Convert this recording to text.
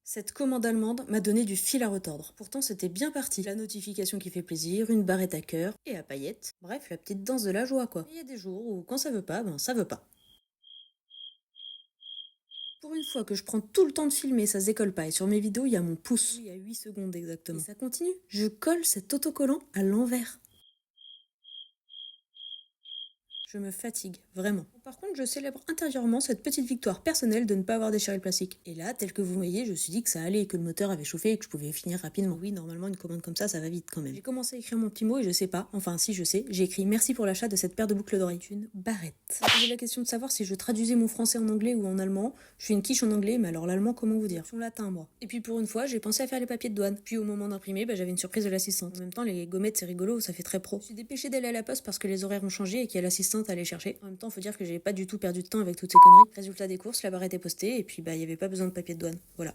Cette commande allemande m'a donné du fil à retordre. Pourtant, c'était bien parti. La notification qui fait plaisir, une barrette à cœur et à paillettes. Bref, la petite danse de la joie, quoi. Il y a des jours où, quand ça veut pas, ben ça veut pas. Pour une fois que je prends tout le temps de filmer, ça se décolle pas. Et sur mes vidéos, il y a mon pouce. Oui, à 8 secondes exactement. Et ça continue. Je colle cet autocollant à l'envers. Je me fatigue, vraiment. Par contre, je célèbre intérieurement cette petite victoire personnelle de ne pas avoir déchiré le plastique. Et là, tel que vous voyez, je me suis dit que ça allait, que le moteur avait chauffé et que je pouvais finir rapidement. Oui, normalement, une commande comme ça va vite quand même. J'ai commencé à écrire mon petit mot et je sais pas, enfin si je sais, j'ai écrit merci pour l'achat de cette paire de boucles d'oreilles. Une barrette. J'ai la question de savoir si je traduisais mon français en anglais ou en allemand. Je suis une quiche en anglais, mais alors l'allemand, comment vous dire? Je suis en latin, moi. Et puis pour une fois, j'ai pensé à faire les papiers de douane. Puis au moment d'imprimer, j'avais une surprise de l'assistante. En même temps, les gommettes, c'est rigolo, ça fait très pro. Je suis dépêchée d'aller à la poste parce que les horaires ont changé et qu'il y a l'assistante à aller chercher. En même temps, faut dire que j'ai pas du tout perdu de temps avec toutes ces conneries. Résultat des courses, la barre était postée et puis il y avait pas besoin de papier de douane. Voilà.